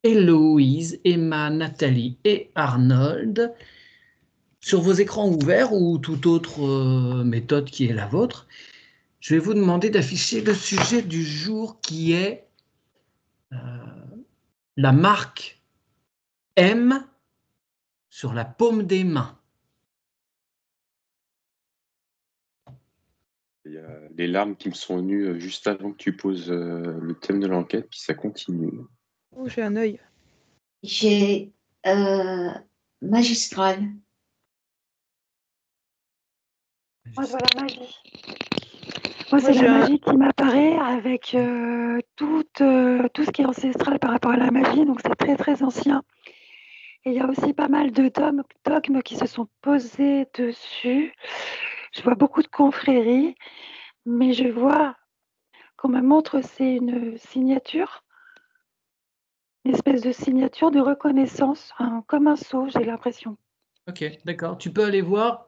Héloïse, Emma, Nathalie et Arnold. Sur vos écrans ouverts ou toute autre méthode qui est la vôtre, je vais vous demander d'afficher le sujet du jour qui est euh, la marque M sur la paume des mains. Il y a les larmes qui me sont venues juste avant que tu poses le thème de l'enquête, puis ça continue. Oh, j'ai un œil. J'ai magistral. Moi, je vois la magie. Moi, c'est j'ai la un- magie qui m'apparaît avec tout ce qui est ancestral par rapport à la magie. Donc, c'est très, très ancien. Et il y a aussi pas mal de dogmes qui se sont posés dessus. Je vois beaucoup de confréries, mais je vois qu'on me montre, c'est une signature, une espèce de signature de reconnaissance, comme un sceau, j'ai l'impression. Ok, d'accord. Tu peux aller voir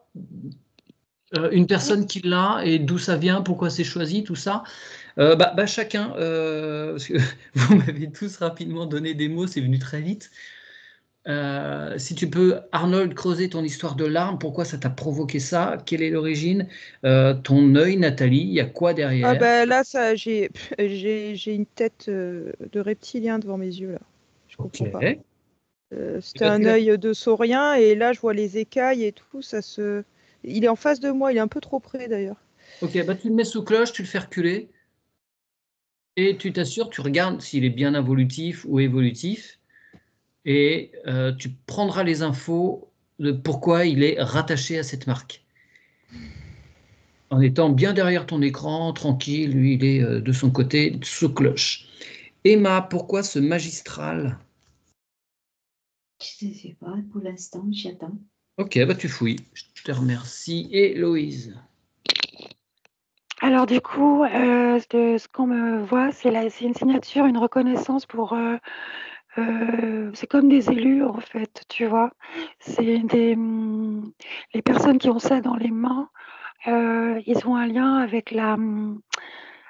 une personne qui l'a et d'où ça vient, pourquoi c'est choisi, tout ça. Chacun, parce que vous m'avez tous rapidement donné des mots, c'est venu très vite. Si tu peux, Arnold, creuser ton histoire de larmes, pourquoi ça t'a provoqué ça, quelle est l'origine, ton œil, Nathalie, il y a quoi derrière? Ah ben là, ça, j'ai une tête de reptilien devant mes yeux là. Je comprends Ok. pas. C'était un œil de saurien et là, je vois les écailles et tout. Il est en face de moi. Il est un peu trop près d'ailleurs. Ok, tu le mets sous cloche, tu le fais reculer et tu t'assures, tu regardes s'il est bien involutif ou évolutif et tu prendras les infos de pourquoi il est rattaché à cette marque. En étant bien derrière ton écran, tranquille, lui il est de son côté sous cloche. Emma, pourquoi ce magistral? Je ne sais pas, pour l'instant, j'attends. Ok, tu fouilles. Je te remercie. Et Loïse? Alors du coup, ce qu'on me voit, c'est une signature, une reconnaissance pour... c'est comme des élus, en fait, tu vois. C'est les personnes qui ont ça dans les mains, ils ont un lien avec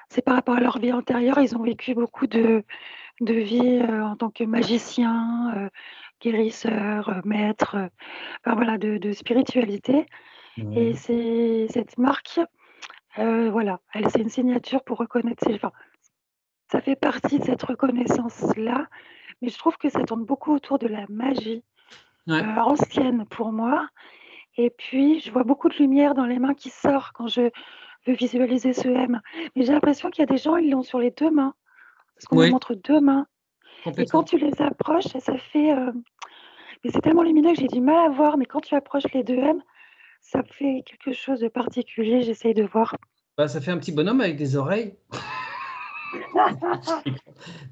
c'est par rapport à leur vie antérieure, ils ont vécu beaucoup de vie en tant que magicien, guérisseur, maître, enfin voilà, de spiritualité. Et c'est cette marque, voilà, c'est une signature pour reconnaître enfin, ça fait partie de cette reconnaissance-là, mais je trouve que ça tourne beaucoup autour de la magie ancienne pour moi. Et puis, je vois beaucoup de lumière dans les mains qui sort quand je veux visualiser ce M. Mais j'ai l'impression qu'il y a des gens, ils l'ont sur les deux mains, parce qu'on me Oui, montre deux mains. Et quand complètement. tu les approches, ça fait... mais c'est tellement lumineux que j'ai du mal à voir, mais quand tu approches les deux M, ça fait quelque chose de particulier, j'essaye de voir. Ça fait un petit bonhomme avec des oreilles.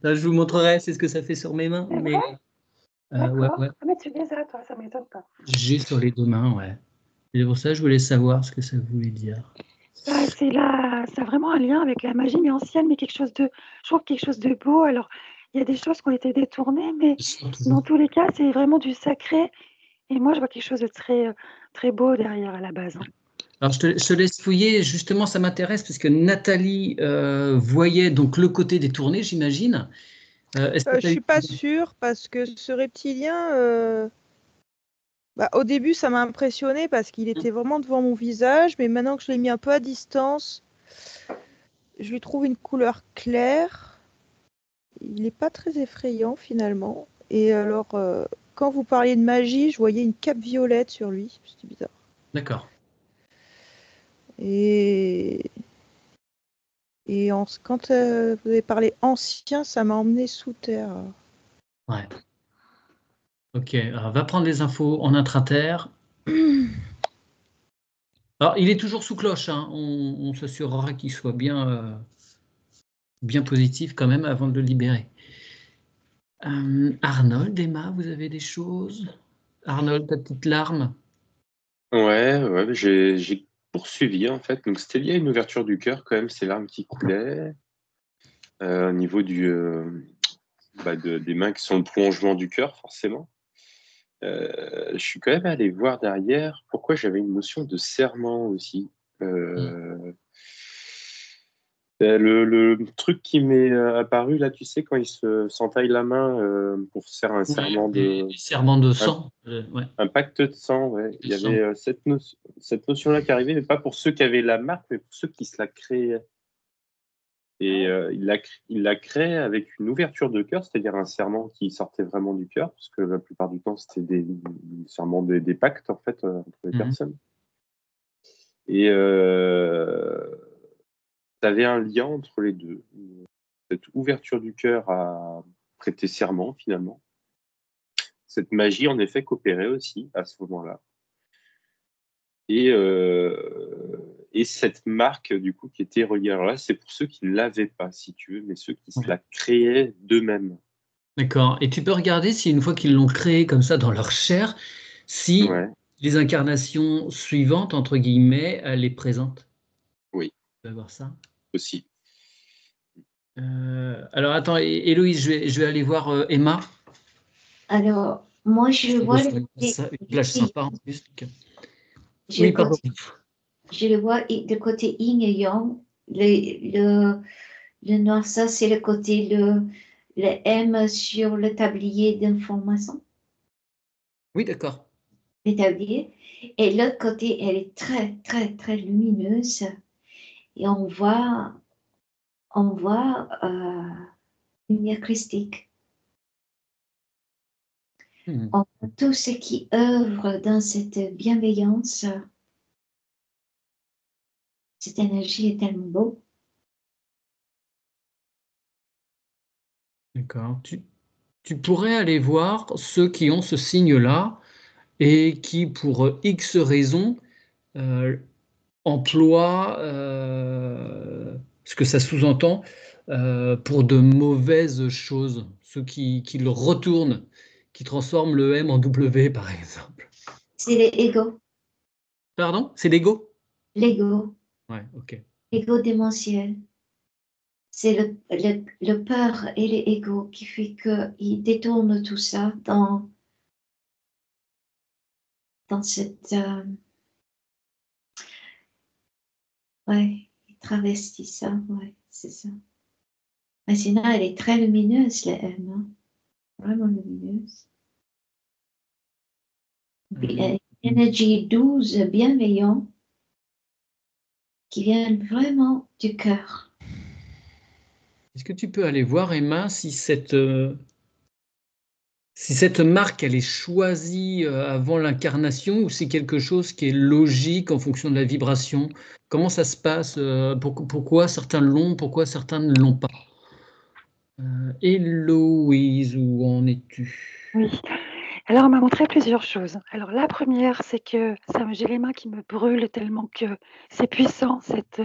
Là, je vous montrerai, c'est ce que ça fait sur mes mains. Mais, D'accord. ouais. Ah, mais tu les as, toi, ça ne m'étonne pas. J'ai sur les deux mains, ouais. Et pour ça, je voulais savoir ce que ça voulait dire. Ça a vraiment un lien avec la magie, mais ancienne, mais je trouve quelque chose de beau. Alors, il y a des choses qui ont été détournées, mais dans tous les cas, c'est vraiment du sacré. Et moi, je vois quelque chose de très, très beau derrière à la base. Alors, je te laisse fouiller. Justement, ça m'intéresse parce que Nathalie voyait donc le côté détourné, j'imagine. Je suis pas sûre parce que ce reptilien, au début, ça m'a impressionné parce qu'il était vraiment devant mon visage, mais maintenant que je l'ai mis un peu à distance, je lui trouve une couleur claire. Il n'est pas très effrayant finalement. Et alors, quand vous parliez de magie, je voyais une cape violette sur lui. C'était bizarre. D'accord. Et quand vous avez parlé ancien, ça m'a emmené sous terre. Ouais. Ok, alors va prendre les infos en intraterre. Alors, il est toujours sous cloche, hein. On s'assurera qu'il soit bien positif quand même avant de le libérer. Arnold, Emma, vous avez des choses? Arnold, ta petite larme? Ouais, j'ai poursuivi en fait. Donc c'était lié à une ouverture du cœur quand même, ces larmes qui coulaient au niveau des mains qui sont le prolongement du cœur forcément. Je suis quand même allé voir derrière pourquoi j'avais une notion de serment aussi. Le truc qui m'est apparu là, tu sais, quand il s'entaille la main pour faire un serment des serments de un, sang. Ouais, un pacte de sang, ouais. Il y sang. avait cette notion-là qui arrivait, mais pas pour ceux qui avaient la marque, mais pour ceux qui se la créaient. Et il l'a créé avec une ouverture de cœur, c'est-à-dire un serment qui sortait vraiment du cœur, parce que la plupart du temps, c'était des serments, des pactes, en fait, entre les personnes. Et tu avais un lien entre les deux. Cette ouverture du cœur à prêter serment, finalement. Cette magie, en effet, coopérait aussi à ce moment-là. Et cette marque, du coup, qui était reliée. Alors là, c'est pour ceux qui ne l'avaient pas, si tu veux, mais ceux qui se la créaient d'eux-mêmes. D'accord. Et tu peux regarder si, une fois qu'ils l'ont créé comme ça dans leur chair, si les incarnations suivantes, entre guillemets, elle est présente. Oui. Tu vas voir ça. Aussi. Alors, attends, Héloïse, je vais aller voir Emma. Alors, moi, je vois une plage sympa en plus. Je le vois du côté yin et yang. Le noir, ça, c'est le côté, le M sur le tablier d'information. Oui, d'accord. Le tablier. Et l'autre côté, elle est très, très, très lumineuse. Et on voit lumière christique. On voit tout ce qui œuvre dans cette bienveillance. Cette énergie est tellement beau. D'accord. Tu pourrais aller voir ceux qui ont ce signe-là et qui, pour X raisons, emploient ce que ça sous-entend pour de mauvaises choses. Ceux qui le retournent, qui transforment le M en W, par exemple. C'est l'ego. Pardon? C'est l'ego? L'ego. Ouais, ok. L'ego démentiel. C'est le peur et l'ego qui fait qu'il détourne tout ça dans cette... il travestit ça, c'est ça. Mais sinon, elle est très lumineuse, la M. Hein? Vraiment lumineuse. Puis, énergie douce, bienveillante, qui vient vraiment du cœur. Est-ce que tu peux aller voir, Emma, si cette marque, elle est choisie avant l'incarnation ou c'est quelque chose qui est logique en fonction de la vibration? Comment ça se passe? Pourquoi certains l'ont, pourquoi certains ne l'ont pas? Héloïse, où en es-tu? Oui. Alors, on m'a montré plusieurs choses. Alors, la première, c'est que j'ai les mains qui me brûlent tellement que c'est puissant, cette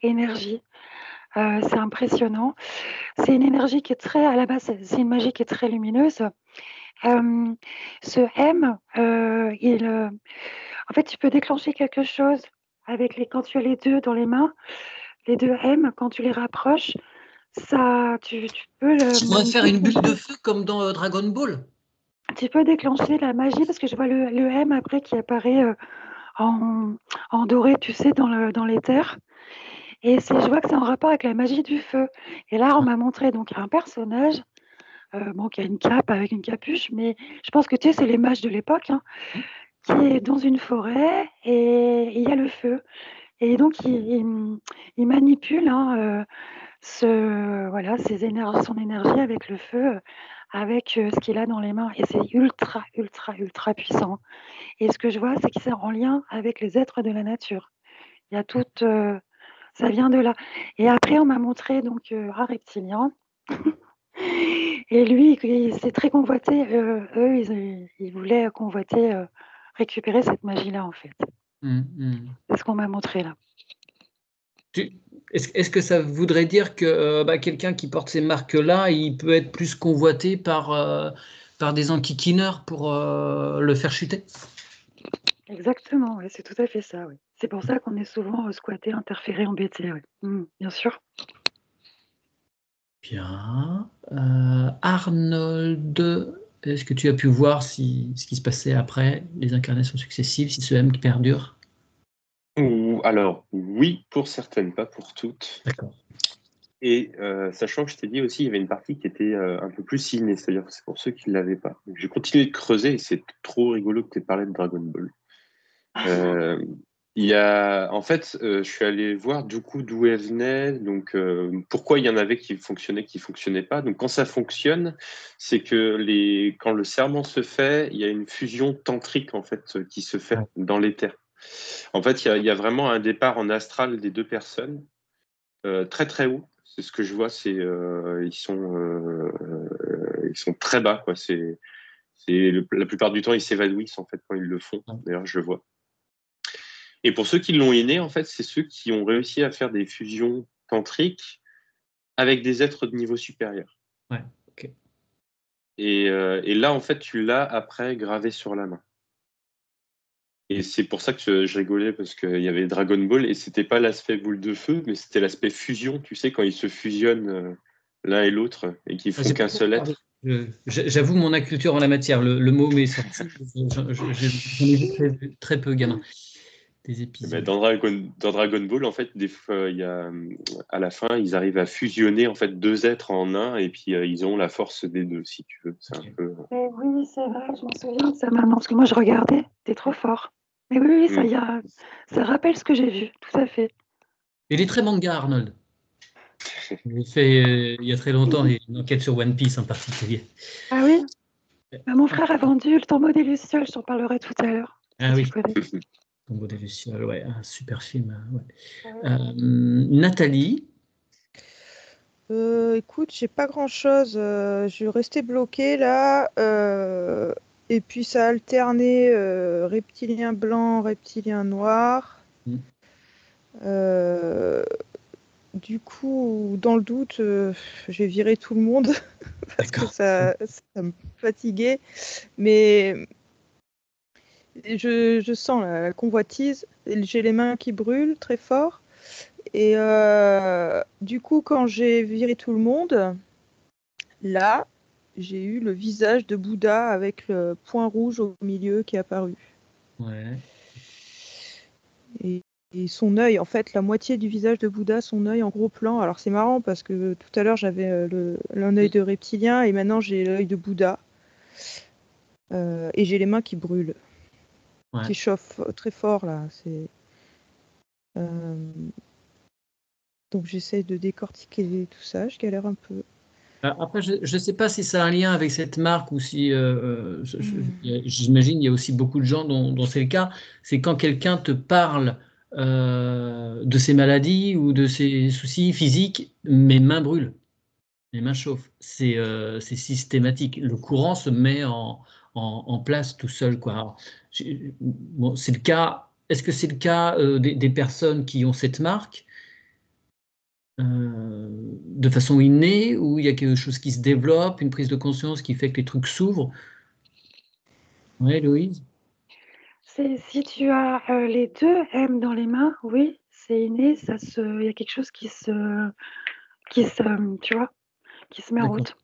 énergie. C'est impressionnant. C'est une énergie qui est très, à la base, c'est une magie qui est très lumineuse. Ce M, en fait, tu peux déclencher quelque chose quand tu as les deux dans les mains, les deux M, quand tu les rapproches, ça, tu peux le. Tu pourrais faire une bulle de feu comme dans Dragon Ball. Tu peux déclencher la magie parce que je vois le M après qui apparaît en doré, tu sais, dans l'éther. Et je vois que c'est en rapport avec la magie du feu. Et là, on m'a montré donc un personnage qui a une cape avec une capuche, mais je pense que tu sais, c'est les mages de l'époque, hein, qui est dans une forêt et il y a le feu. Et donc, il manipule son énergie avec le feu, avec ce qu'il a dans les mains. Et c'est ultra, ultra, ultra puissant. Et ce que je vois, c'est que c'est en lien avec les êtres de la nature. Il y a tout, ça vient de là. Et après, on m'a montré donc un reptilien. Et lui, c'est très convoité. Eux, ils voulaient convoiter, récupérer cette magie-là, en fait. C'est ce qu'on m'a montré là. Est-ce que ça voudrait dire que quelqu'un qui porte ces marques-là, il peut être plus convoité par des enquiquineurs pour le faire chuter? Exactement, ouais, c'est tout à fait ça. Oui. C'est pour ça qu'on est souvent squatté, interféré, embêté. Ouais. Bien sûr. Bien. Arnold, est-ce que tu as pu voir ce qui se passait après les incarnations successives, si ce M qui perdure? Alors, oui, pour certaines, pas pour toutes. D'accord. Sachant que je t'ai dit aussi, il y avait une partie qui était un peu plus ciné, c'est-à-dire que c'est pour ceux qui ne l'avaient pas. Donc, j'ai continué de creuser et c'est trop rigolo que tu aies parlé de Dragon Ball. En fait, je suis allé voir du coup d'où elle venait, donc pourquoi il y en avait qui fonctionnaient pas. Donc quand ça fonctionne, c'est que quand le serment se fait, il y a une fusion tantrique en fait qui se fait dans l'éther. En fait, il y a vraiment un départ en astral des deux personnes, très très haut. C'est ce que je vois, ils sont très bas, quoi. La plupart du temps, ils s'évanouissent en fait quand ils le font. D'ailleurs, je le vois. Et pour ceux qui l'ont inné, en fait, c'est ceux qui ont réussi à faire des fusions tantriques avec des êtres de niveau supérieur. Ouais, ok. Et là, en fait, tu l'as après gravé sur la main. Et c'est pour ça que je rigolais, parce qu'il y avait Dragon Ball, et c'était pas l'aspect boule de feu, mais c'était l'aspect fusion, tu sais, quand ils se fusionnent l'un et l'autre, et qu'ils font qu'un seul être. J'avoue mon inculture en la matière. Le mot m'est sorti. J'en ai vu très peu, gamin. Des épisodes. Dans Dragon Ball, en fait, des fois, à la fin, ils arrivent à fusionner en fait deux êtres en un, et puis ils ont la force des deux, si tu veux. C'est un peu. Mais oui, c'est vrai, je m'en souviens de ça maintenant, parce que moi je regardais, t'es trop fort. Mais oui, ça rappelle ce que j'ai vu, tout à fait. Il est très manga, Arnold. J'ai fait il y a très longtemps une enquête sur One Piece en particulier. Ah oui? Mon frère a vendu le Tombeau des Lucioles, je t'en parlerai tout à l'heure. Ah oui. Tombeau des Lucioles, ouais, un super film. Ouais. Nathalie? Écoute, j'ai pas grand-chose. Je suis restée bloquée là. Et puis ça a alterné reptilien blanc, reptilien noir. Du coup, dans le doute, j'ai viré tout le monde parce que ça me fatiguait. Mais je sens la convoitise. J'ai les mains qui brûlent très fort. Et du coup, quand j'ai viré tout le monde, là, j'ai eu le visage de Bouddha avec le point rouge au milieu qui est apparu. Ouais. Et son œil, en fait, la moitié du visage de Bouddha, son œil en gros plan. Alors c'est marrant parce que tout à l'heure j'avais l'un œil de reptilien et maintenant j'ai l'œil de Bouddha. Et j'ai les mains qui brûlent, qui chauffent très fort là. Donc j'essaie de décortiquer tout ça, je galère un peu. Après, je ne sais pas si ça a un lien avec cette marque ou si, j'imagine, il y a aussi beaucoup de gens dont c'est le cas. C'est quand quelqu'un te parle de ses maladies ou de ses soucis physiques, mes mains brûlent, mes mains chauffent. C'est systématique. Le courant se met en place tout seul, quoi. Alors, bon, c'est le cas. Est-ce que c'est le cas des personnes qui ont cette marque? De façon innée, ou il y a quelque chose qui se développe, une prise de conscience qui fait que les trucs s'ouvrent? Oui, Louise? Si tu as les deux M dans les mains, oui, c'est inné, il y a quelque chose qui se, tu vois, qui se met en route.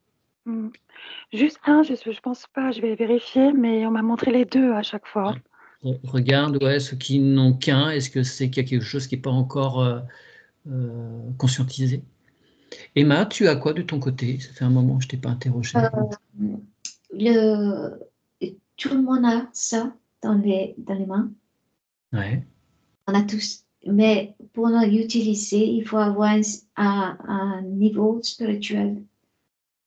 Juste un, je pense pas, je vais vérifier, mais on m'a montré les deux à chaque fois. Regarde, ceux qui n'ont qu'un, est-ce que c'est qu'il y a quelque chose qui n'est pas encore conscientisé? Emma, tu as quoi de ton côté? Ça fait un moment que je ne t'ai pas interrogé. Tout le monde a ça dans les mains. Ouais. On a tous. Mais pour l'utiliser, il faut avoir un niveau spirituel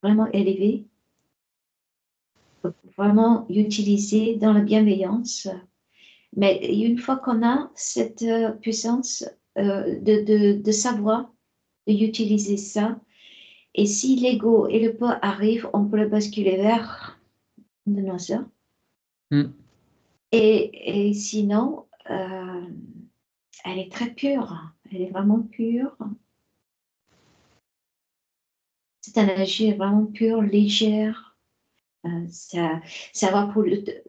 vraiment élevé. Vraiment utiliser dans la bienveillance. Mais une fois qu'on a cette puissance de savoir, d'utiliser ça, et si l'ego et le pas arrivent, on peut le basculer vers de nos sœurs. Et sinon, elle est très pure. Elle est vraiment pure. Cette énergie est vraiment pure, légère. Ça va pour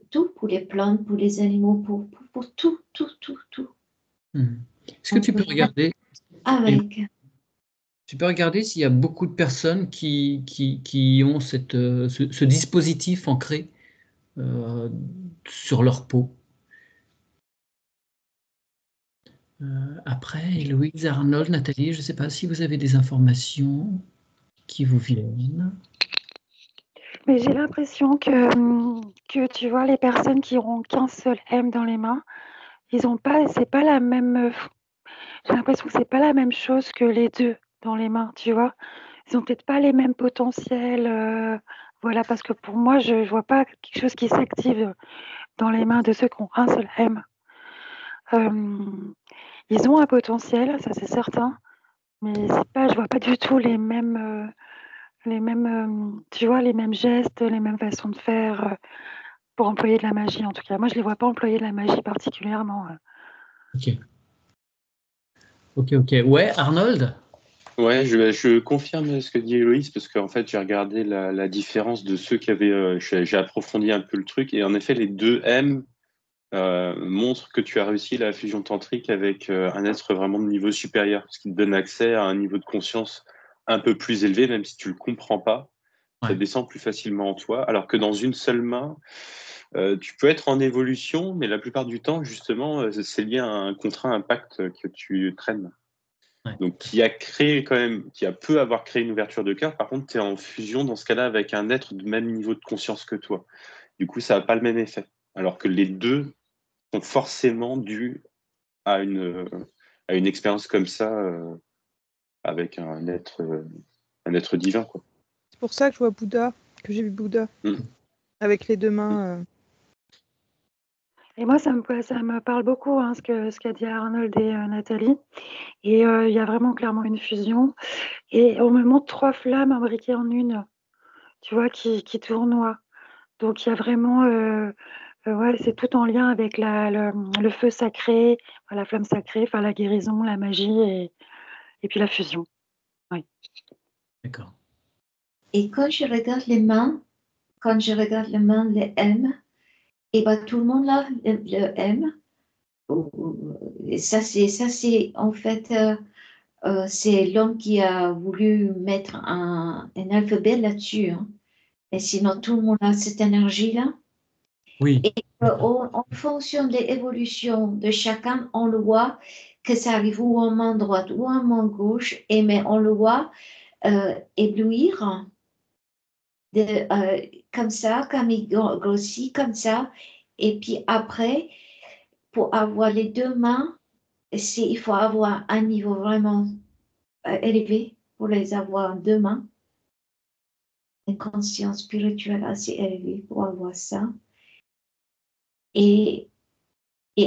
tout, pour les plantes, pour les animaux, pour tout. Est-ce que tu peux regarder Tu peux regarder s'il y a beaucoup de personnes qui ont ce dispositif ancré sur leur peau. Après, Héloïse, Arnold, Nathalie, je ne sais pas si vous avez des informations qui vous viennent. Mais j'ai l'impression que tu vois, les personnes qui auront qu'un seul M dans les mains, ils ont pas, c'est pas la même. J'ai l'impression que c'est pas la même chose que les deux dans les mains, tu vois. Ils ont peut-être pas les mêmes potentiels. Voilà, parce que pour moi, je vois pas quelque chose qui s'active dans les mains de ceux qui ont un seul M. Ils ont un potentiel, ça c'est certain, mais c'est pas, je vois pas du tout les mêmes, tu vois, les mêmes gestes, les mêmes façons de faire pour employer de la magie. En tout cas, moi, je les vois pas employer de la magie particulièrement. Ok. Ouais, Arnold? Ouais, je confirme ce que dit Héloïse parce qu'en fait, j'ai regardé la différence de ceux qui avaient. J'ai approfondi un peu le truc et en effet, les deux M montrent que tu as réussi la fusion tantrique avec un être vraiment de niveau supérieur, ce qui te donne accès à un niveau de conscience un peu plus élevé, même si tu le comprends pas. Ça Ouais. descend plus facilement en toi, alors que dans une seule main, tu peux être en évolution, mais la plupart du temps, justement, c'est lié à un contrat, un pacte que tu traînes. Ouais. Donc, qui a créé quand même, qui a peut avoir créé une ouverture de cœur. Par contre, tu es en fusion dans ce cas-là avec un être de même niveau de conscience que toi. Du coup, ça n'a pas le même effet. Alors que les deux sont forcément dus à une expérience comme ça avec un être divin, quoi. C'est pour ça que je vois Bouddha, que j'ai vu Bouddha, avec les deux mains. Et moi, ça me parle beaucoup, hein, ce qu'a dit Arnold et Nathalie. Et il y a vraiment clairement une fusion. Et on me montre 3 flammes imbriquées en une, tu vois, qui tournoient. Donc il y a vraiment, ouais, c'est tout en lien avec le feu sacré, enfin, la flamme sacrée, enfin, la guérison, la magie et puis la fusion. Oui. D'accord. Et quand je regarde les mains, les M, et ben tout le monde là, le M. Et ça c'est en fait, c'est l'homme qui a voulu mettre un alphabet là-dessus, hein. Et sinon, tout le monde a cette énergie-là. Oui. Et en fonction de l'évolution de chacun, on le voit que ça arrive ou en main droite ou en main gauche, mais on le voit éblouir comme ça, comme il grossit comme ça. Et puis après, pour avoir les deux mains, il faut avoir un niveau vraiment élevé pour les avoir en deux mains. Une conscience spirituelle assez élevée pour avoir ça. Et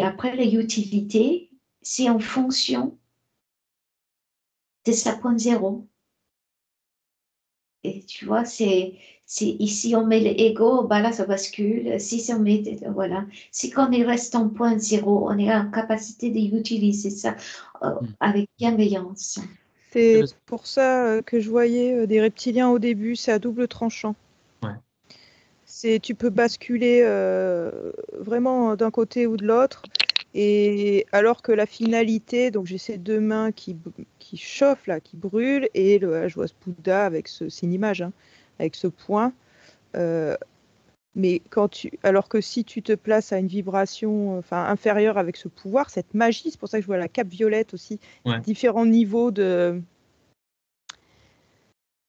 après, les utilités, c'est en fonction de sa point zéro. Et tu vois, c'est ici on met l'ego, bah là ça bascule. Si on met, voilà, si quand on reste en point zéro, on est en capacité d'utiliser ça avec bienveillance. C'est pour ça que je voyais des reptiliens au début, c'est à double tranchant. Ouais. Tu peux basculer vraiment d'un côté ou de l'autre, et alors que la finalité, donc j'ai ces deux mains qui chauffent là, qui brûlent, et je vois ce Bouddha avec c'est une image, hein, avec ce point. Mais alors que si tu te places à une vibration inférieure avec ce pouvoir, cette magie, c'est pour ça que je vois la cape violette aussi, Ouais. différents niveaux de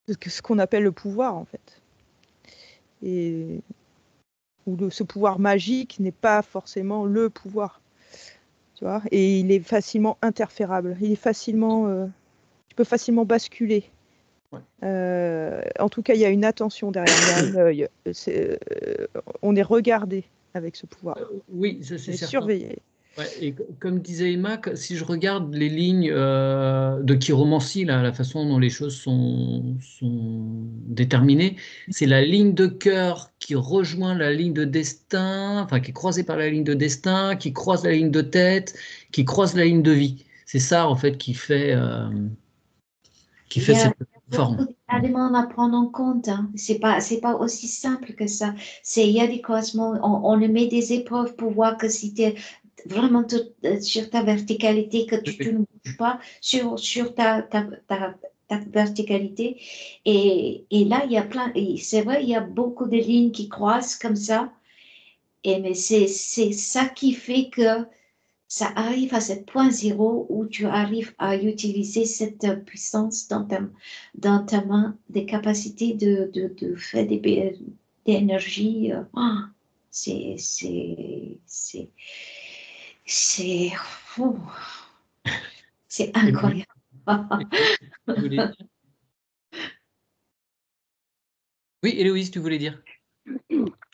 ce qu'on appelle le pouvoir en fait. Et ce pouvoir magique n'est pas forcément le pouvoir, tu vois, et il est facilement interférable. Il est facilement, tu peux facilement basculer. Ouais. En tout cas, il y a une attention derrière. On est regardé avec ce pouvoir. Oui, ça c'est certain. Surveillé. Ouais, et comme disait Emma, si je regarde les lignes de chiromancie, là, la façon dont les choses sont déterminées, c'est la ligne de cœur qui rejoint la ligne de destin, enfin qui est croisée par la ligne de destin, qui croise la ligne de tête, qui croise la ligne de vie. C'est ça en fait qui fait cette forme. Beaucoup d'éléments à prendre en compte, hein. C'est pas aussi simple que ça. Il y a des croisements, on met des épreuves pour voir que si tu es vraiment sur ta verticalité, que tu ne bouges pas sur ta verticalité. Et là, il y a c'est vrai, il y a beaucoup de lignes qui croisent comme ça. Mais c'est ça qui fait que ça arrive à ce point zéro où tu arrives à utiliser cette puissance dans ta main, des capacités de faire des énergies. C'est fou. C'est incroyable. Oui, Héloïse, tu voulais dire?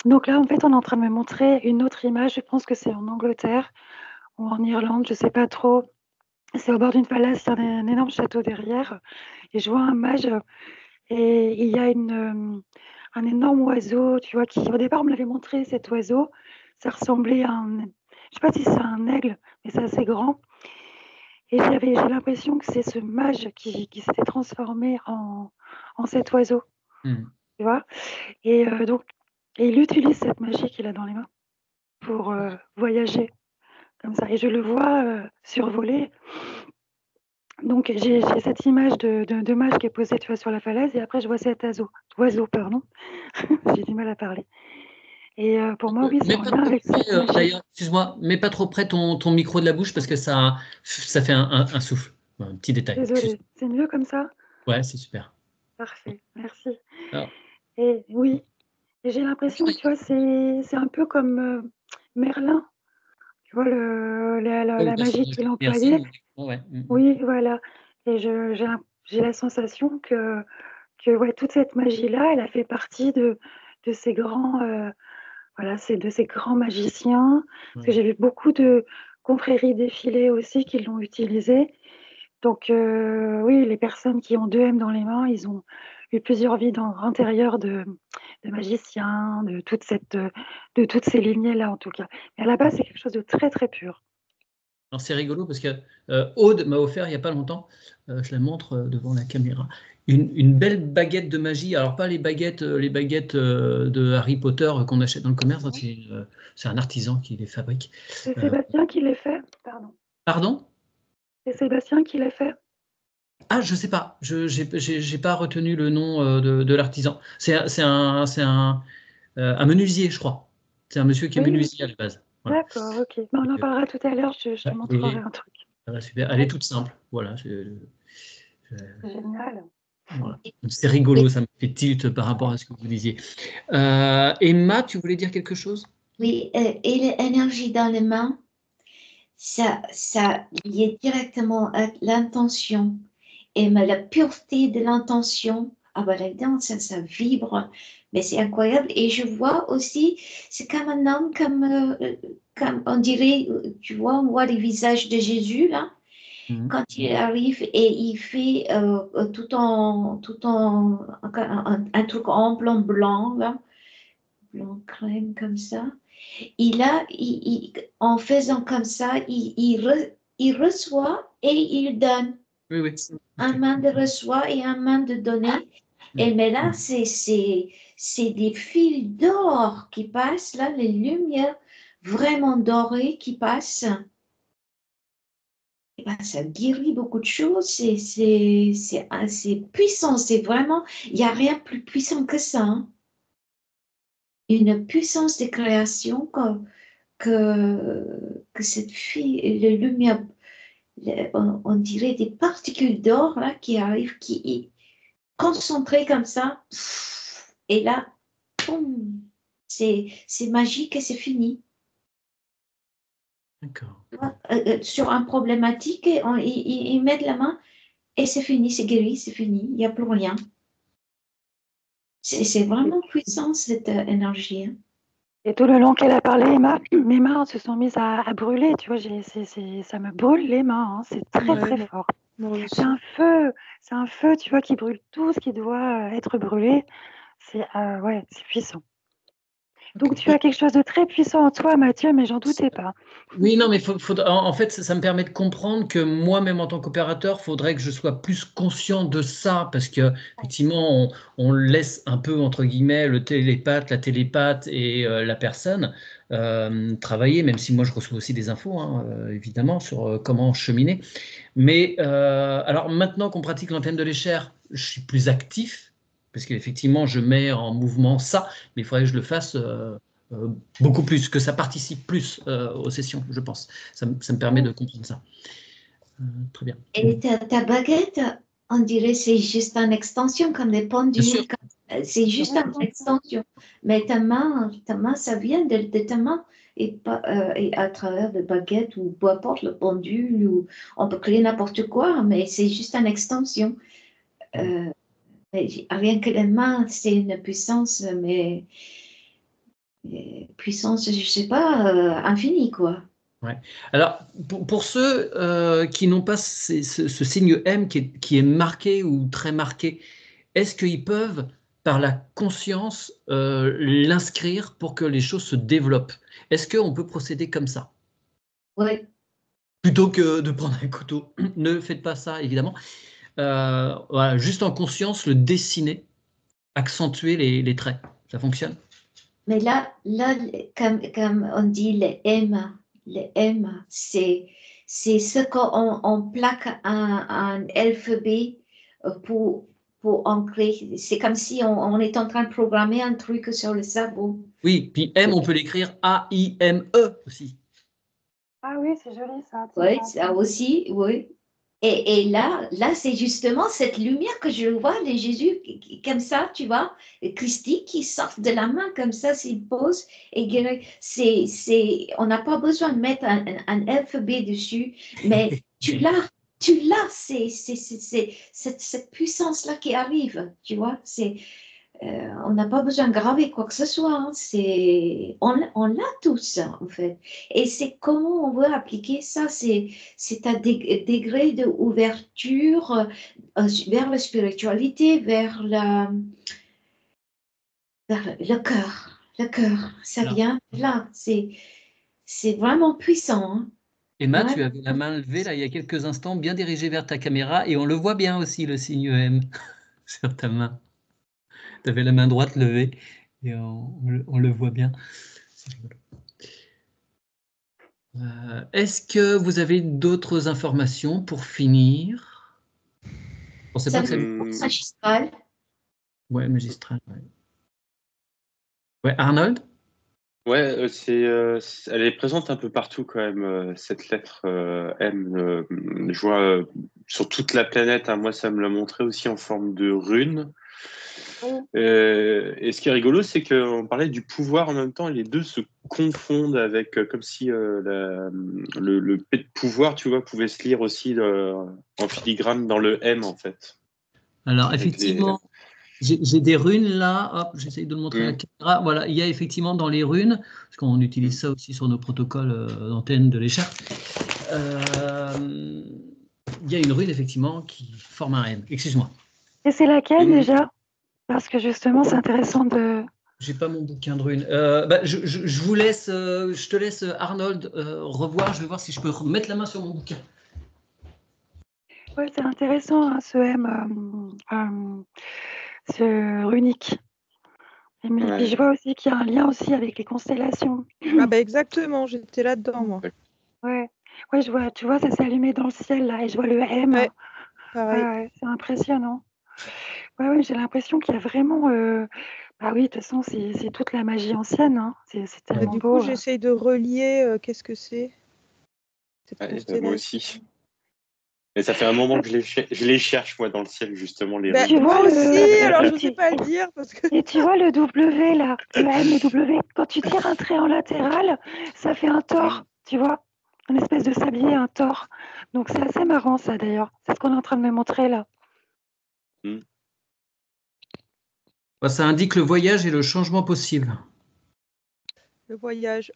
Donc là, en fait, on est en train de me montrer une autre image. Je pense que c'est en Angleterre ou en Irlande, je ne sais pas trop. C'est au bord d'une falaise, il y a un énorme château derrière. Et je vois un mage et il y a un énorme oiseau, tu vois, qui au départ, on me l'avait montré, cet oiseau. Ça ressemblait à je ne sais pas si c'est un aigle, mais c'est assez grand. Et j'ai l'impression que c'est ce mage qui s'était transformé en cet oiseau, tu vois. Et donc, il utilise cette magie qu'il a dans les mains pour voyager comme ça. Et je le vois survoler. Donc, j'ai cette image de mage qui est posée, tu vois, sur la falaise, et après, je vois cet oiseau, pardon. J'ai du mal à parler. Et pour moi, oui, c'est en lien avec cette magie. D'ailleurs, excuse-moi, mets pas trop près ton micro de la bouche parce que ça fait un souffle. Un petit détail. Désolée, c'est mieux comme ça? Ouais, c'est super. Parfait, merci. Alors, Et oui, et j'ai l'impression que, tu vois, c'est un peu comme Merlin, tu vois, la magie qu'il employait. Ouais. Oui, voilà. Et j'ai la sensation que ouais, toute cette magie-là, elle a fait partie de ces grands, voilà, de ces grands magiciens. Parce que j'ai vu beaucoup de confréries défiler aussi qui l'ont utilisé. Donc, oui, les personnes qui ont 2M dans les mains, ils ont eu plusieurs vies intérieures de magiciens, de toutes ces lignées-là, en tout cas. Mais à la base, c'est quelque chose de très, très pur. Alors, c'est rigolo parce que Aude m'a offert il n'y a pas longtemps, je la montre devant la caméra, une belle baguette de magie. Alors, pas les baguettes de Harry Potter qu'on achète dans le commerce, c'est un artisan qui les fabrique. C'est Sébastien qui les fait? Pardon. Pardon? C'est Sébastien qui les fait? Ah, je sais pas. Je n'ai pas retenu le nom de l'artisan. C'est un menuisier, je crois. C'est un monsieur qui est Oui. menuisier à la base. Voilà. D'accord, ok. On en parlera tout à l'heure, je te montrerai un truc. Super. Elle est toute simple. Voilà. Génial. Voilà. C'est rigolo, ça me fait tilt par rapport à ce que vous disiez. Emma, tu voulais dire quelque chose? Oui, et l'énergie dans les mains, ça lié directement à l'intention. Et mais la pureté de l'intention, ah ben là-dedans, ça vibre, mais c'est incroyable. Et je vois aussi, c'est comme un homme, comme on dirait, tu vois, on voit les visages de Jésus, là, quand il arrive et il fait tout en un truc en blanc, là, blanc crème comme ça. En faisant comme ça, il reçoit et il donne. Oui. Un main de reçoit et un main de donner. Et mais là, c'est des fils d'or qui passent, là, les lumières vraiment dorées qui passent. Et ben, ça guérit beaucoup de choses, c'est assez puissant, c'est vraiment, il n'y a rien de plus puissant que ça. Hein. Une puissance de création que cette fille, les lumières, on dirait des particules d'or là qui arrivent, qui concentrées comme ça, et là, boum, c'est magique et c'est fini. D'accord. Sur un problématique, ils mettent la main et c'est fini, c'est guéri, c'est fini, il n'y a plus rien. C'est vraiment puissant cette énergie. Hein. Et tout le long qu'elle a parlé, mes mains se sont mises à brûler, tu vois, ça me brûle les mains, hein, c'est très très fort. C'est un feu, tu vois, qui brûle tout ce qui doit être brûlé. C'est puissant. Donc tu as quelque chose de très puissant en toi, Mathieu, mais j'en doutais pas. Oui, non, mais en fait, ça me permet de comprendre que moi-même en tant qu'opérateur, il faudrait que je sois plus conscient de ça, parce que effectivement, on laisse un peu, entre guillemets, le télépathe, la télépathe et la personne travailler, même si moi je reçois aussi des infos, hein, évidemment, sur comment cheminer. Mais alors maintenant qu'on pratique l'antenne de l'échelle, je suis plus actif, parce qu'effectivement, je mets en mouvement ça, mais il faudrait que je le fasse beaucoup plus, que ça participe plus aux sessions, je pense. Ça me permet de comprendre ça. Très bien. Et ta baguette, on dirait c'est juste une extension comme les pendules. C'est juste une extension. Mais ta main, ça vient de ta main et à travers la baguette ou peu importe le pendule ou on peut créer n'importe quoi, mais c'est juste une extension. Rien que les mains, c'est une puissance, mais puissance, je sais pas, infinie quoi. Ouais. Alors, pour ceux qui n'ont pas ce signe M qui est marqué ou très marqué, est-ce qu'ils peuvent, par la conscience, l'inscrire pour que les choses se développent? Est-ce qu'on peut procéder comme ça? Oui. Plutôt que de prendre un couteau. Ne faites pas ça, évidemment. Voilà, juste en conscience, le dessiner, accentuer les traits. Ça fonctionne? Mais là comme on dit, le M, c'est ce qu'on plaque un alphabet pour ancrer. C'est comme si on est en train de programmer un truc sur le cerveau. Oui, puis M, on peut l'écrire A-I-M-E aussi. Ah oui, c'est joli ça. Oui, ça aussi, oui. Et là, c'est justement cette lumière que je vois de Jésus comme ça, tu vois, Christi qui sort de la main comme ça, s'il pose. Et on n'a pas besoin de mettre un alphabet dessus, mais tu l'as, c'est cette puissance-là qui arrive, tu vois. On n'a pas besoin de graver quoi que ce soit. Hein. On l'a tous, en fait. Et c'est comment on veut appliquer ça. C'est un degré d'ouverture vers la spiritualité, vers le cœur. Le cœur, ça vient là. C'est vraiment puissant. Hein. Emma, tu avais la main levée là il y a quelques instants, bien dirigée vers ta caméra, et on le voit bien aussi, le signe M sur ta main. Tu avais la main droite levée et on le voit bien. Est-ce que vous avez d'autres informations pour finir? Magistral. Ouais, magistral. Ouais, Arnold? Ouais, elle est présente un peu partout quand même, cette lettre M. Je vois sur toute la planète, hein, moi ça me l'a montré aussi en forme de rune. Et ce qui est rigolo, c'est qu'on parlait du pouvoir en même temps, et les deux se confondent avec, comme si le P de pouvoir, tu vois, pouvait se lire aussi en filigrane dans le M en fait. Alors effectivement, j'ai des runes là, hop, j'essaye de le montrer à la caméra. Voilà, il y a effectivement dans les runes, parce qu'on utilise ça aussi sur nos protocoles d'antenne de l'écharpe, il y a une rune effectivement qui forme un M. Excuse-moi. Et c'est laquelle déjà? Parce que justement, c'est intéressant de... J'ai pas mon bouquin de runes. Je vous laisse, je te laisse Arnold revoir. Je vais voir si je peux mettre la main sur mon bouquin. Oui, c'est intéressant hein, ce M, ce runique. Et puis je vois aussi qu'il y a un lien aussi avec les constellations. Ah bah exactement, j'étais là-dedans moi. Ouais, je vois, tu vois, ça s'est allumé dans le ciel là, et je vois le M. Ouais, pareil. Ouais, c'est impressionnant. Ouais, j'ai l'impression qu'il y a vraiment. Bah oui, de toute façon, c'est toute la magie ancienne. Hein. C'est tellement Du beau. coup, j'essaye de relier. Qu'est-ce que c'est? Moi aussi. Et ça fait un moment que je les cherche, moi, dans le ciel, justement. Moi aussi, alors je ne sais pas le dire. Parce que... Et tu vois le W, là, le M, le W, quand tu tires un trait en latéral, ça fait un tore, tu vois, une espèce de sablier, un tore. Donc c'est assez marrant, ça, d'ailleurs. C'est ce qu'on est en train de me montrer, là. Ça indique le voyage et le changement possible. Le voyage.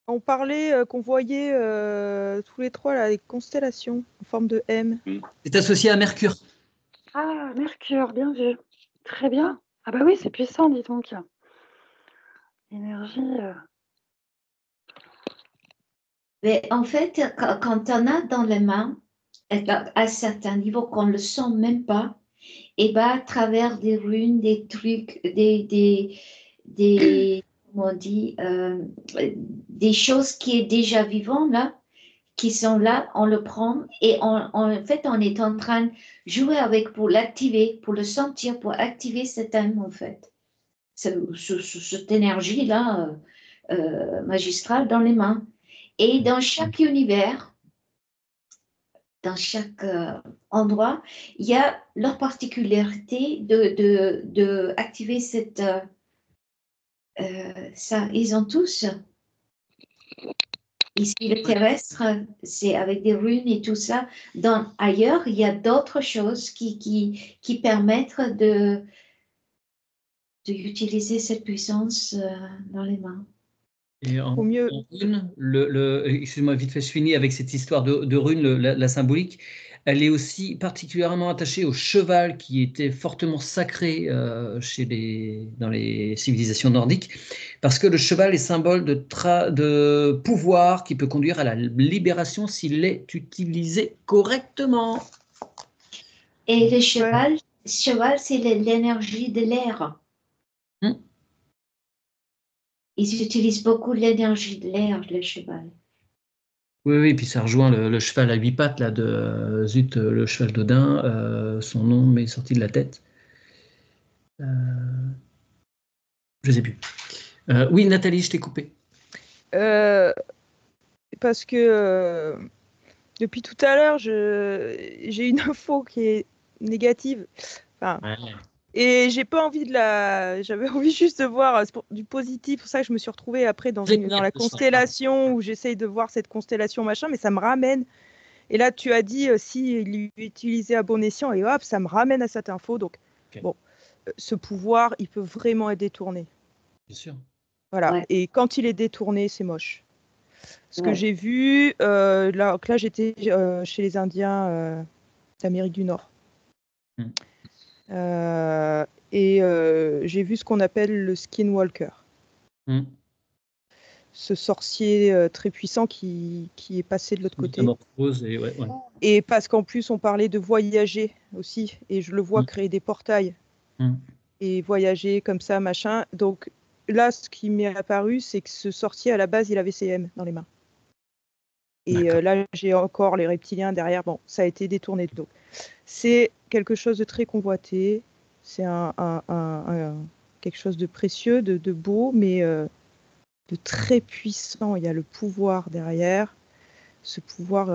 On parlait qu'on voyait tous les trois là, les constellations en forme de M. C'est associé à Mercure. Ah, Mercure, bien vu. Très bien. Ah bah oui, c'est puissant, dis donc. Énergie. Mais en fait, quand on a dans les mains, à certains niveaux qu'on ne le sent même pas, et bah, à travers des runes, des trucs, comment on dit, des choses qui est déjà vivant là, qui sont là, on le prend et en fait, on est en train de jouer avec pour l'activer, pour le sentir, pour activer cet âme en fait. cette énergie-là magistrale dans les mains. Et dans chaque univers, dans chaque endroit, il y a leur particularité de activer cette... ça, ils ont tous. Ici, le terrestre, c'est avec des runes et tout ça. Ailleurs, il y a d'autres choses qui permettent d'utiliser cette puissance dans les mains. Et en mieux. rune, excuse-moi, vite fait, je finis avec cette histoire de rune, la symbolique. Elle est aussi particulièrement attachée au cheval qui était fortement sacré dans les civilisations nordiques, parce que le cheval est symbole de pouvoir qui peut conduire à la libération s'il est utilisé correctement. Et le cheval, c'est l'énergie de l'air. Ils utilisent beaucoup l'énergie de l'air, le cheval. Oui, puis ça rejoint le cheval à 8 pattes, là, le cheval d'Odin, son nom m'est sorti de la tête. Je ne sais plus. Oui, Nathalie, je t'ai coupé. Parce que depuis tout à l'heure, j'ai une info qui est négative. Enfin, et j'ai pas envie j'avais envie juste de voir du positif. C'est pour ça que je me suis retrouvée après dans la constellation où j'essaye de voir cette constellation machin, mais ça me ramène. Et là, tu as dit s'il utilisait à bon escient, et hop, ça me ramène à cette info. Donc, bon, ce pouvoir, il peut vraiment être détourné. Bien sûr. Voilà. Ouais. Et quand il est détourné, c'est moche. Ce que j'ai vu, là j'étais chez les Indiens d'Amérique du Nord. Et j'ai vu ce qu'on appelle le skinwalker. Ce sorcier très puissant qui est passé de l'autre côté. Et parce qu'en plus, on parlait de voyager aussi. Et je le vois créer des portails. Et voyager comme ça, machin. Donc là, ce qui m'est apparu, c'est que ce sorcier, à la base, il avait CM dans les mains. Et là, j'ai encore les reptiliens derrière. Bon, ça a été détourné. Donc, c'est quelque chose de très convoité. C'est quelque chose de précieux, de beau, mais de très puissant. Il y a le pouvoir derrière. Ce pouvoir,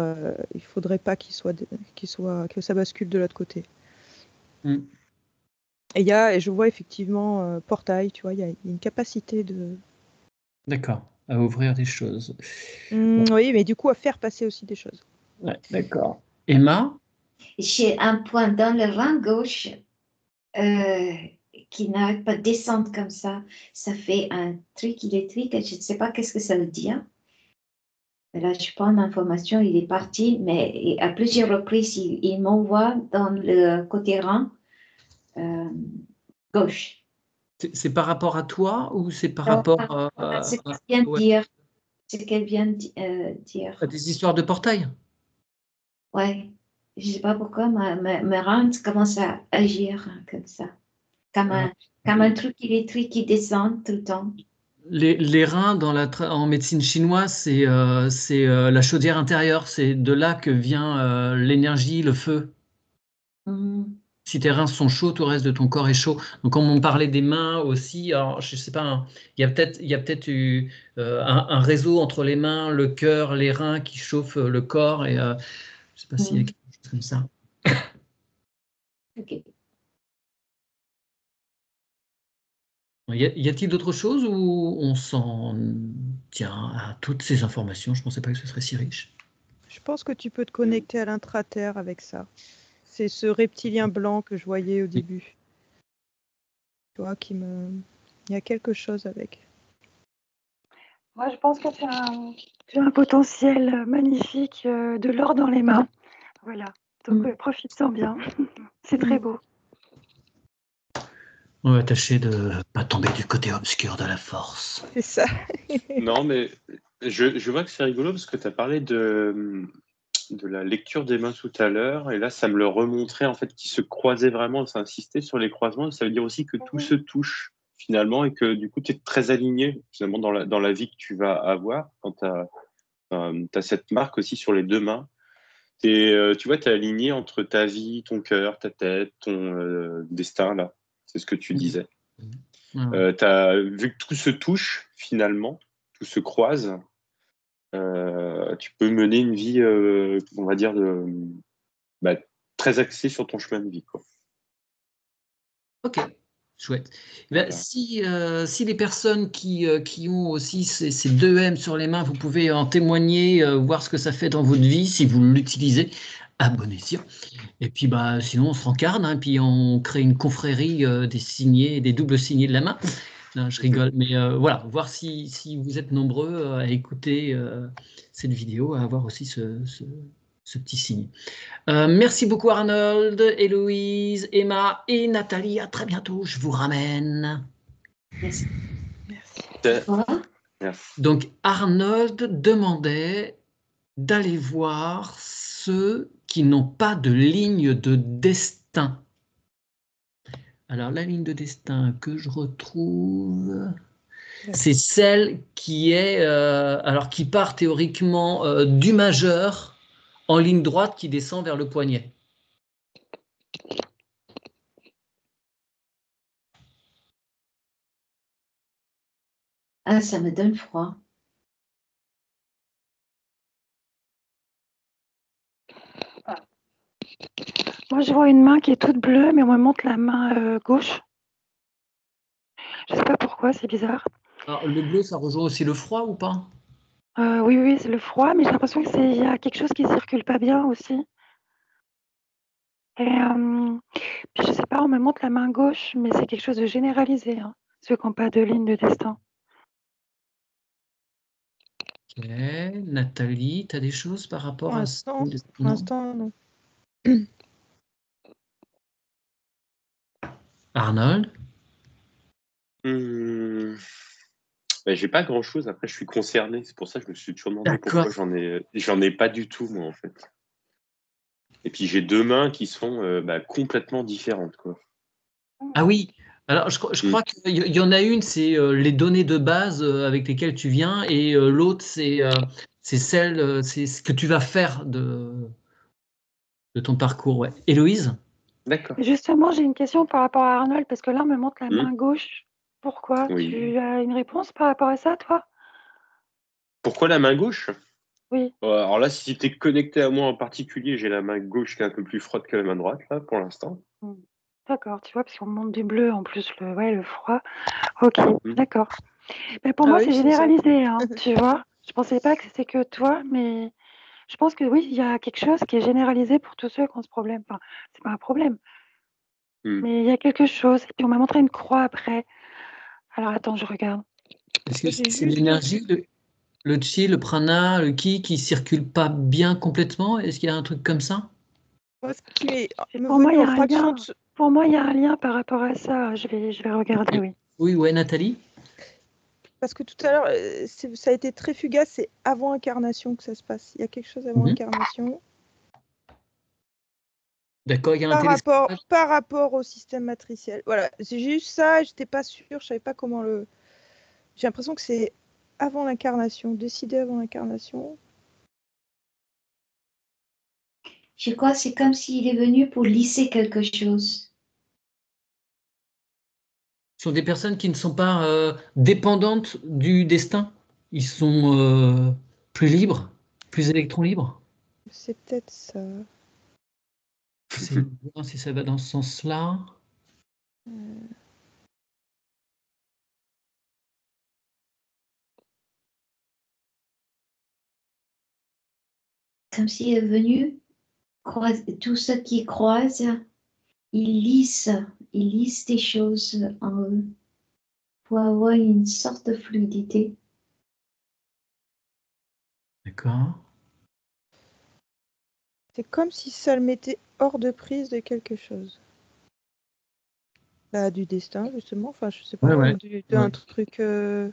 il ne faudrait pas que ça bascule de l'autre côté. Et je vois effectivement portail, tu vois, il y a une capacité de... D'accord, à ouvrir des choses. Oui, mais du coup, à faire passer aussi des choses. Ouais, d'accord. Emma? J'ai un point dans le rein gauche qui n'arrête pas de descendre comme ça. Ça fait un truc électrique, je ne sais pas qu'est-ce que ça veut dire. Là, je prends l'information, il est parti, mais à plusieurs reprises, il m'envoie dans le côté rein gauche. C'est par rapport à toi ou c'est par rapport à... C'est ce qu'elle vient de dire. C'est ce qu'elle vient de dire. Des histoires de portail? Ouais. Je ne sais pas pourquoi mes reins commencent à agir comme ça. Comme un truc électrique qui descend tout le temps. Les reins, en médecine chinoise, c'est la chaudière intérieure. C'est de là que vient l'énergie, le feu. Si tes reins sont chauds, tout le reste de ton corps est chaud. Donc, comme on parlait des mains aussi, alors, je ne sais pas, il y a peut-être un réseau entre les mains, le cœur, les reins qui chauffent le corps. Et je ne sais pas s'il y a quelque chose comme ça. Ok. Y a-t-il d'autres choses où on s'en tient à toutes ces informations? Je ne pensais pas que ce serait si riche. Je pense que tu peux te connecter à l'intraterre avec ça. C'est ce reptilien blanc que je voyais au début. Tu vois, il y a quelque chose avec. Moi, je pense que tu as un potentiel magnifique, de l'or dans les mains. Voilà. Donc, profite-en bien. C'est très beau. On va tâcher de ne pas tomber du côté obscur de la force. C'est ça. Non, mais je vois que c'est rigolo parce que tu as parlé de la lecture des mains tout à l'heure, et là, ça me le remontrait, en fait, qui se croisaient vraiment, ça insistait sur les croisements, ça veut dire aussi que tout se touche, finalement, et que, du coup, tu es très aligné, finalement, dans la vie que tu vas avoir, quand tu as cette marque aussi sur les deux mains. Tu vois, tu es aligné entre ta vie, ton cœur, ta tête, ton destin, là. C'est ce que tu disais. Vu que tout se touche, finalement, tout se croise, tu peux mener une vie, on va dire, très axée sur ton chemin de vie, quoi. Ok, chouette. Ben, Voilà. si les personnes qui ont aussi ces 2 M sur les mains, vous pouvez en témoigner, voir ce que ça fait dans votre vie, si vous l'utilisez, abonnez-y. Et puis sinon, on se rencarne, hein, puis on crée une confrérie des signés, des doubles signés de la main. Non, je rigole, mais voilà, voir si vous êtes nombreux à écouter cette vidéo, à avoir aussi ce petit signe. Merci beaucoup Arnold, Héloïse, Emma et Nathalie. À très bientôt, je vous ramène. Merci. Donc Arnold demandait d'aller voir ceux qui n'ont pas de ligne de destin. Alors la ligne de destin que je retrouve, c'est celle qui est, qui part théoriquement du majeur en ligne droite qui descend vers le poignet. Ah, ça me donne froid. Moi, je vois une main qui est toute bleue, mais on me montre la main gauche. Je ne sais pas pourquoi, c'est bizarre. Alors, le bleu, ça rejoint aussi le froid ou pas? Oui, c'est le froid, mais j'ai l'impression qu'il y a quelque chose qui ne circule pas bien aussi. Et puis je sais pas, on me montre la main gauche, mais c'est quelque chose de généralisé, hein, ceux qui n'ont pas de ligne de destin. Ok, Nathalie, tu as des choses par rapport Pour à l'instant, non. Arnold? J'ai pas grand-chose. Après, je suis concerné. C'est pour ça que je me suis toujours demandé pourquoi j'en ai pas du tout, moi, en fait. Et puis, j'ai 2 mains qui sont complètement différentes, quoi. Ah oui, alors je crois qu'il y en a une, c'est les données de base avec lesquelles tu viens, et l'autre, c'est c'est ce que tu vas faire de ton parcours. Ouais. Héloïse? D'accord. Justement, j'ai une question par rapport à Arnold, parce que là, on me montre la main gauche. Pourquoi? Oui. Tu as une réponse par rapport à ça, toi? Pourquoi la main gauche? Oui. Alors là, si tu es connecté à moi en particulier, j'ai la main gauche qui est un peu plus froide que la main droite, là, pour l'instant. D'accord, tu vois, parce qu'on me montre du bleu, en plus, le froid. Ok, d'accord. Mais pour moi, oui, c'est c'est généralisé, hein, tu vois. Je pensais pas que c'était que toi, mais je pense que oui, il y a quelque chose qui est généralisé pour tous ceux qui ont ce problème. Enfin, c'est pas un problème, mais il y a quelque chose. Et puis on m'a montré une croix après. Alors attends, je regarde. Est-ce que c'est l'énergie, le chi, le prana, le ki qui circule pas bien complètement? Est-ce qu'il y a un truc comme ça? Pour moi, il y a un lien. Pour moi, il y a un lien par rapport à ça. Je vais regarder, oui. Oui, ouais, Nathalie? Parce que tout à l'heure, ça a été très fugace, c'est avant incarnation que ça se passe. Il y a quelque chose avant incarnation. D'accord, il y a par rapport au système matriciel. Voilà, c'est juste ça, j'étais pas sûre, je savais pas comment le... J'ai l'impression que c'est avant l'incarnation, décidé avant l'incarnation. Je crois que c'est comme s'il est venu pour lisser quelque chose. Ce sont des personnes qui ne sont pas dépendantes du destin. Ils sont plus libres, plus électrons libres. C'est peut-être ça. C'est voir si ça va dans ce sens-là. Comme s'il est venu, tous ceux qui croisent, ils lisent des choses en eux pour avoir une sorte de fluidité. D'accord. C'est comme si ça le mettait hors de prise de quelque chose. Là, du destin, justement. Enfin, je sais pas, d'un truc établi.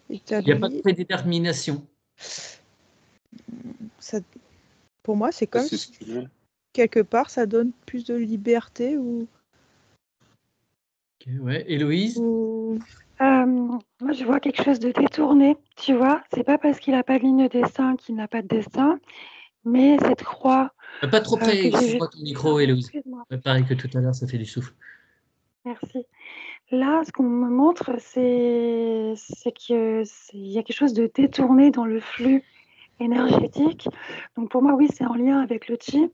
Il n'y a pas de prédétermination. Ça, pour moi, c'est comme si quelque part, ça donne plus de liberté ou... Okay, ouais. Héloïse? Moi, je vois quelque chose de détourné, tu vois. C'est pas parce qu'il n'a pas de ligne de destin qu'il n'a pas de destin, mais cette croix... Pas trop près, excuse-moi ton micro, Héloïse. Pareil que tout à l'heure, ça fait du souffle. Merci. Là, ce qu'on me montre, c'est qu'il y a quelque chose de détourné dans le flux énergétique. Donc pour moi, oui, c'est en lien avec le chi.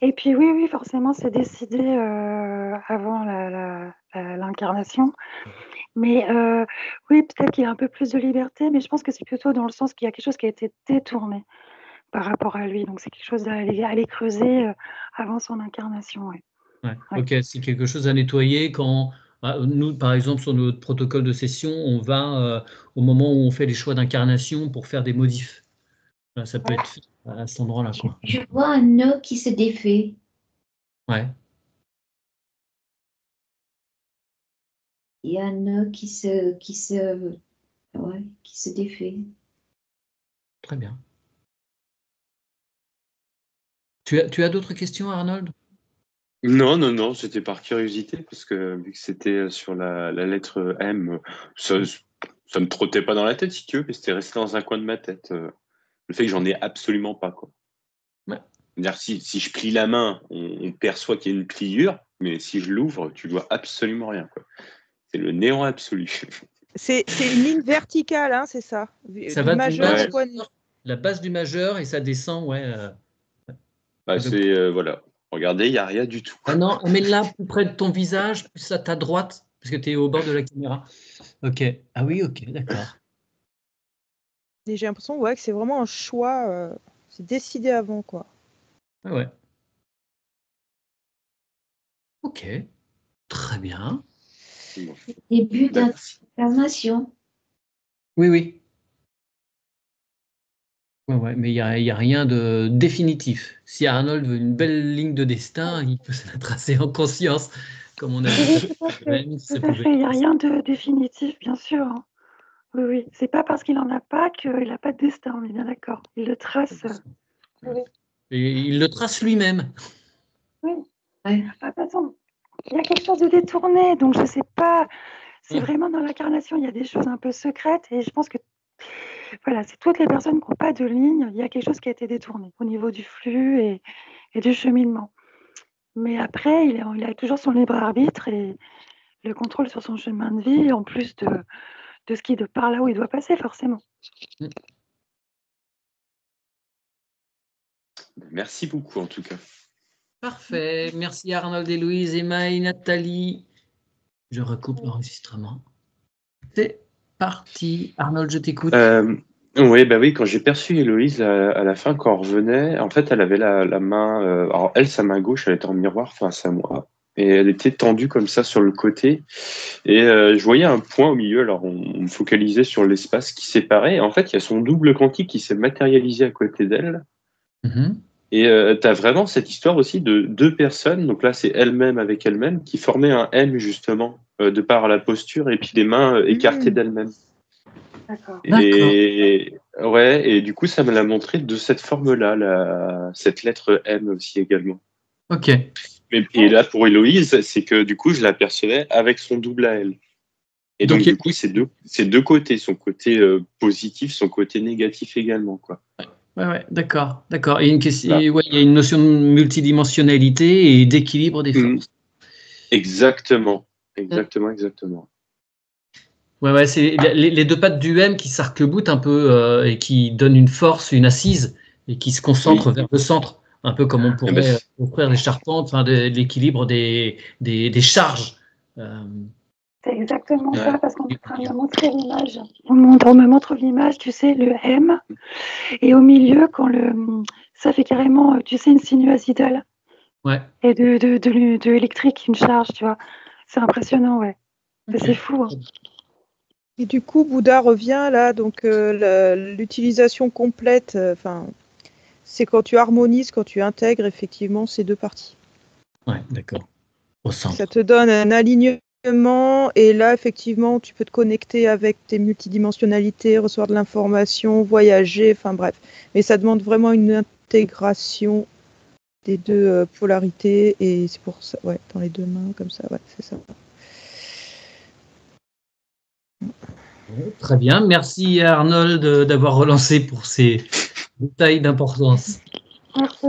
Et puis oui, forcément, c'est décidé avant l'incarnation. Mais oui, peut-être qu'il y a un peu plus de liberté, mais je pense que c'est plutôt dans le sens qu'il y a quelque chose qui a été détourné par rapport à lui. Donc c'est quelque chose à aller creuser avant son incarnation. Ouais. Ouais. Ok, c'est quelque chose à nettoyer quand nous, par exemple, sur notre protocole de session, on va au moment où on fait les choix d'incarnation pour faire des modifs. Ça peut être fait à cet endroit-là, quoi. Je vois un nœud qui se défait. Ouais. Il y a un nœud qui se défait. Très bien. Tu as d'autres questions, Arnold? Non, c'était par curiosité, parce que vu que c'était sur la lettre M, ça me trottait pas dans la tête, si tu veux, mais c'était resté dans un coin de ma tête. Le fait que j'en ai absolument pas, quoi. Ouais. C'est-à-dire, si je plie la main, on perçoit qu'il y a une pliure, mais si je l'ouvre, tu vois absolument rien, quoi. C'est le néant absolu. C'est une ligne verticale, hein, c'est ça. Ça Du va majeur Ouais. au poignet. la base du majeur et ça descend, ouais. Bah, c'est, voilà. Regardez, il n'y a rien du tout. Ah non, mais là, plus près de ton visage, plus à ta droite, parce que tu es au bord de la caméra. Ok. Ah oui, ok, d'accord. Et j'ai l'impression que c'est vraiment un choix. C'est décidé avant, quoi. Ah ouais. Ok. Très bien. Début d'incarnation. Oui. Ouais, mais il y a rien de définitif. Si Arnold veut une belle ligne de destin, il peut se la tracer en conscience, comme on a vu. Oui, tout à fait. Il n'y a rien de définitif, bien sûr. Oui. C'est pas parce qu'il n'en a pas qu'il n'a pas de destin, on est bien d'accord. Il le trace. Oui. Et il le trace lui-même. Oui. Ouais. De toute façon, il y a quelque chose de détourné, donc je ne sais pas. C'est vraiment dans l'incarnation, il y a des choses un peu secrètes, et je pense que voilà, c'est toutes les personnes qui n'ont pas de ligne, il y a quelque chose qui a été détourné au niveau du flux et du cheminement. Mais après, il a toujours son libre arbitre et le contrôle sur son chemin de vie, en plus de ce qui de par là où il doit passer, forcément. Merci beaucoup, en tout cas. Parfait. Merci Arnold et Louise, Emma et Nathalie. Je recoupe l'enregistrement. C'est parti. Arnold, je t'écoute. Oui, quand j'ai perçu Héloïse à la fin, quand on revenait, en fait, elle avait la main. Alors, elle, sa main gauche, elle était en miroir face à moi. Et elle était tendue comme ça sur le côté. Et je voyais un point au milieu. Alors, on me focalisait sur l'espace qui séparait. Et en fait, il y a son double quantique qui s'est matérialisé à côté d'elle. Et tu as vraiment cette histoire aussi de deux personnes. Donc là, c'est elle-même avec elle-même qui formaient un M, justement, de par la posture et puis les mains écartées d'elle-même. D'accord. Et du coup, ça me l'a montré de cette forme-là, cette lettre M aussi également. Ok. Et là, pour Héloïse, c'est que du coup, je l'apercevais avec son double à elle. Et donc du coup, c'est deux côtés, son côté positif, son côté négatif également, quoi. Ouais, d'accord. Et une question, il y a une notion de multidimensionnalité et d'équilibre des forces. Exactement. Ouais, c'est les deux pattes du M qui s'arc-boutent un peu et qui donnent une force, une assise et qui se concentrent vers le centre, un peu comme on pourrait offrir des charpentes, de l'équilibre des charges. C'est exactement ça, parce qu'on est en train de me montrer l'image. On me montre l'image, tu sais, le M, et au milieu, ça fait carrément, tu sais, une sinuosidale. Ouais. Et de électrique, une charge, tu vois. C'est impressionnant, ouais. Okay. C'est fou. Hein. Et du coup, Bouddha revient là, donc l'utilisation complète, c'est quand tu harmonises, quand tu intègres effectivement ces deux parties. Ouais, d'accord. Au centre. Ça te donne un alignement et là, effectivement, tu peux te connecter avec tes multidimensionnalités, recevoir de l'information, voyager, enfin bref. Mais ça demande vraiment une intégration des deux polarités et c'est pour ça, dans les deux mains, comme ça, c'est ça. Très bien, merci Arnold d'avoir relancé pour ces détails d'importance. Merci.